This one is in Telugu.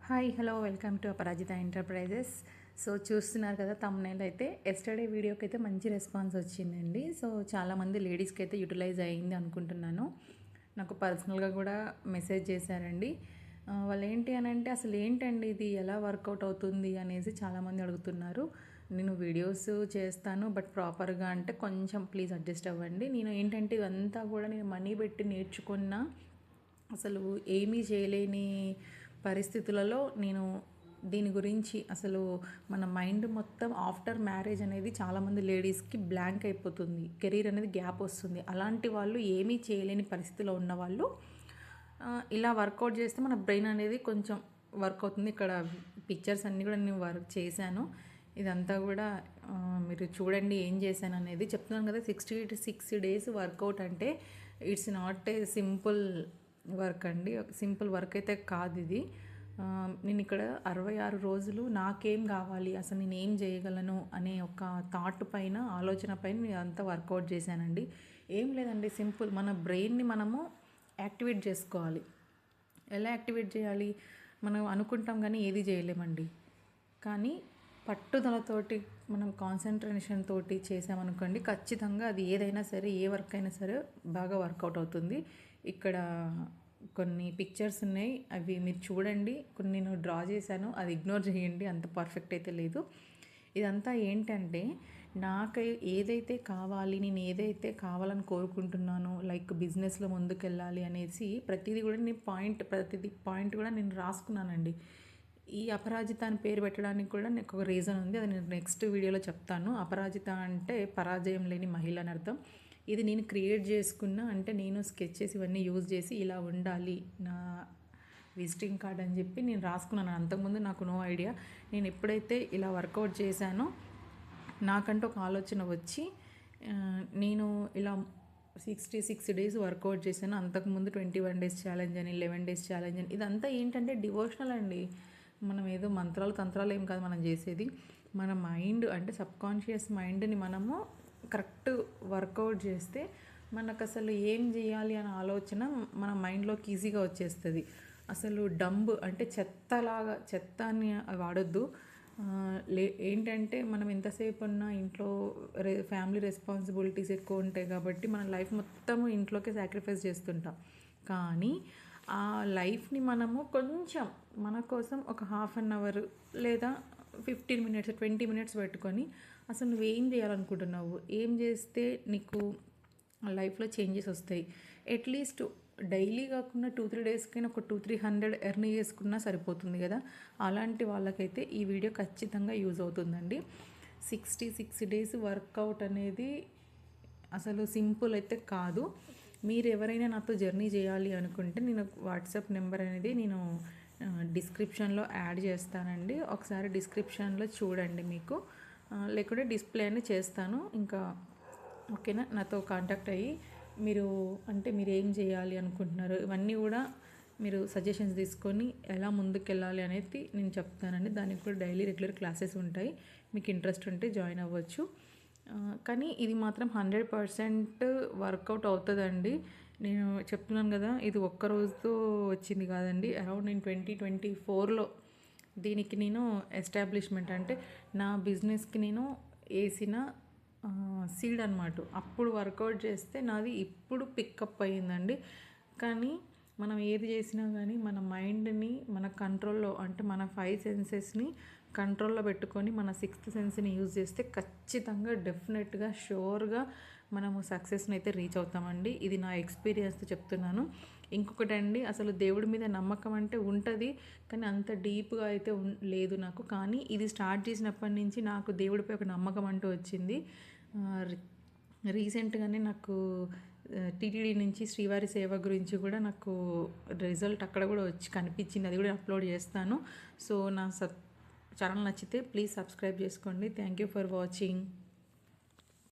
Hi hello welcome to Aparajita enterprises. So చూస్తున్నారు కదా తమ్నైల్ అయితే ఎస్టర్డే వీడియోకి అయితే మంచి రెస్పాన్స్ వచ్చిందండి. సో చాలామంది లేడీస్కి అయితే యూటిలైజ్ అయ్యింది అనుకుంటున్నాను. నాకు పర్సనల్గా కూడా మెసేజ్ చేశారండి. వాళ్ళు ఏంటి అని అంటే అసలు ఏంటండి ఇది ఎలా వర్కౌట్ అవుతుంది అనేసి చాలామంది అడుగుతున్నారు. నేను వీడియోస్ చేస్తాను బట్ ప్రాపర్గా అంటే కొంచెం ప్లీజ్ అడ్జస్ట్ అవ్వండి. నేను ఏంటంటే ఇవంతా కూడా నేను మనీ పెట్టి నేర్చుకున్న అసలు ఏమీ చేయలేని పరిస్థితులలో నేను దీని గురించి అసలు మన మైండ్ మొత్తం ఆఫ్టర్ మ్యారేజ్ అనేది చాలామంది లేడీస్కి బ్లాంక్ అయిపోతుంది, కెరీర్ అనేది గ్యాప్ వస్తుంది. అలాంటి వాళ్ళు ఏమీ చేయలేని పరిస్థితిలో ఉన్నవాళ్ళు ఇలా వర్కౌట్ చేస్తే మన బ్రెయిన్ అనేది కొంచెం వర్క్ అవుతుంది. ఇక్కడ పిక్చర్స్ అన్నీ కూడా నేను వర్క్ చేశాను. ఇదంతా కూడా మీరు చూడండి ఏం చేశాను అనేది చెప్తున్నాను కదా. 60 days వర్కౌట్ అంటే it's not a simple work అండి. సింపుల్ వర్క్ అయితే కాదు ఇది. నేను ఇక్కడ 66 రోజులు నాకేం కావాలి, అసలు నేను ఏం చేయగలను అనే ఒక థాట్ పైన, ఆలోచన పైన నేను అంతా వర్కౌట్ చేశానండి. ఏం లేదండి, సింపుల్ మన బ్రెయిన్ని మనము యాక్టివేట్ చేసుకోవాలి. ఎలా యాక్టివేట్ చేయాలి? మనం అనుకుంటాం కానీ ఏది చేయలేమండి. కానీ పట్టుదలతోటి మనం కాన్సన్ట్రేషన్ తోటి చేసామనుకోండి, ఖచ్చితంగా అది ఏదైనా సరే, ఏ వర్క్ అయినా సరే బాగా వర్కౌట్ అవుతుంది. ఇక్కడ కొన్ని పిక్చర్స్ ఉన్నాయి, అవి మీరు చూడండి. కొన్ని నేను డ్రా చేశాను, అది ఇగ్నోర్ చేయండి, అంత పర్ఫెక్ట్ అయితే లేదు. ఇదంతా ఏంటంటే నాకు ఏదైతే కావాలి, నేను ఏదైతే కావాలని కోరుకుంటున్నానో, లైక్ బిజినెస్లో ముందుకెళ్ళాలి అనేసి ప్రతిదీ కూడా నేను ప్రతిదీ పాయింట్ కూడా నేను రాసుకున్నానండి. ఈ అపరాజిత అని పేరు పెట్టడానికి కూడా నాకు ఒక రీజన్ ఉంది, అది నేను నెక్స్ట్ వీడియోలో చెప్తాను. అపరాజిత అంటే పరాజయం లేని మహిళ అని అర్థం. ఇది నేను క్రియేట్ చేసుకున్న, అంటే నేను స్కెచెస్ ఇవన్నీ యూజ్ చేసి ఇలా ఉండాలి నా విజిటింగ్ కార్డ్ అని చెప్పి నేను రాసుకున్నాను. అంతకుముందు నాకు నో ఐడియా. నేను ఎప్పుడైతే ఇలా వర్కౌట్ చేశానో నాకంటూ ఒక ఆలోచన వచ్చి నేను ఇలా 66 days వర్కౌట్ చేశాను. అంతకుముందు 21 days ఛాలెంజ్ అని, 11 days ఛాలెంజ్ అని, ఇదంతా ఏంటంటే డివోషనల్ అండి. మనం ఏదో మంత్రాలు తంత్రాలు ఏం కాదు మనం చేసేది. మన మైండ్ అంటే సబ్కాన్షియస్ మైండ్ని మనము కరెక్ట్ వర్కౌట్ చేస్తే మనకు అసలు ఏం చేయాలి అనే ఆలోచన మన మైండ్లోకి ఈజీగా వచ్చేస్తుంది. అసలు డంబ్ అంటే చెత్త అని వాడొద్దు. ఏంటంటే మనం ఎంతసేపు ఉన్నా ఇంట్లో ఫ్యామిలీ రెస్పాన్సిబిలిటీస్ ఎక్కువ ఉంటాయి కాబట్టి మన లైఫ్ మొత్తము ఇంట్లోకి సాక్రిఫైస్ చేస్తుంటాం. కానీ ఆ లైఫ్ని మనము కొంచెం మన కోసం ఒక 1/2 hour లేదా 15 minutes 20 minutes పెట్టుకొని అసలు నువ్వేం చేయాలనుకుంటున్నావు, ఏం చేస్తే నీకు లైఫ్లో చేంజెస్ వస్తాయి, అట్లీస్ట్ డైలీ కాకుండా 2-3 daysకైనా ఒక 200-300 ఎర్న్ చేసుకున్నా సరిపోతుంది కదా. అలాంటి వాళ్ళకైతే ఈ వీడియో ఖచ్చితంగా యూజ్ అవుతుందండి. 66 days వర్కౌట్ అనేది అసలు సింపుల్ అయితే కాదు. మీరు ఎవరైనా నాతో జర్నీ చేయాలి అనుకుంటే నేను వాట్సాప్ నెంబర్ అనేది నేను డిస్క్రిప్షన్లో యాడ్ చేస్తానండి. ఒకసారి డిస్క్రిప్షన్లో చూడండి, మీకు లేకుంటే డిస్ప్లే అని చేస్తాను. ఇంకా ఓకేనా, నాతో కాంటాక్ట్ అయ్యి మీరు ఏం చేయాలి అనుకుంటున్నారు ఇవన్నీ కూడా మీరు సజెషన్స్ తీసుకొని ఎలా ముందుకెళ్ళాలి అనేది నేను చెప్తానండి. దానికి కూడా డైలీ రెగ్యులర్ క్లాసెస్ ఉంటాయి, మీకు ఇంట్రెస్ట్ ఉంటే జాయిన్ అవ్వచ్చు. కానీ ఇది మాత్రం 100% వర్కౌట్ అవుతుందండి. నేను చెప్తున్నాను కదా, ఇది ఒక్క రోజుతో వచ్చింది కాదండి. అరౌండ్ నేను 2024లో దీనికి నేను ఎస్టాబ్లిష్మెంట్ అంటే నా బిజినెస్కి నేను వేసిన సీడ్ అనమాట. అప్పుడు వర్కౌట్ చేస్తే నాది ఇప్పుడు పికప్ అయ్యిందండి. కానీ మనం ఏది చేసినా కానీ మన మైండ్ని మన కంట్రోల్లో, అంటే మన 5 సెన్సెస్ని కంట్రోల్లో పెట్టుకొని మన 6th సెన్స్ని యూజ్ చేస్తే ఖచ్చితంగా డెఫినెట్గా షూర్గా మనము సక్సెస్ని అయితే రీచ్ అవుతామండి. ఇది నా ఎక్స్పీరియన్స్తో చెప్తున్నాను. ఇంకొకటి అండి, అసలు దేవుడి మీద నమ్మకం అంటే ఉంటుంది కానీ అంత డీప్గా అయితే లేదు నాకు. కానీ ఇది స్టార్ట్ చేసినప్పటి నుంచి నాకు దేవుడిపై ఒక నమ్మకం అంటూ వచ్చింది. రీసెంట్గానే నాకు టీటీడీ నుంచి శ్రీవారి సేవ గురించి కూడా నాకు రిజల్ట్ అక్కడ కూడా వచ్చి కనిపించింది, అది కూడా అప్లోడ్ చేస్తాను. సో నా ఛానల్ నచ్చితే ప్లీజ్ సబ్స్క్రైబ్ చేసుకోండి. Thank you for watching.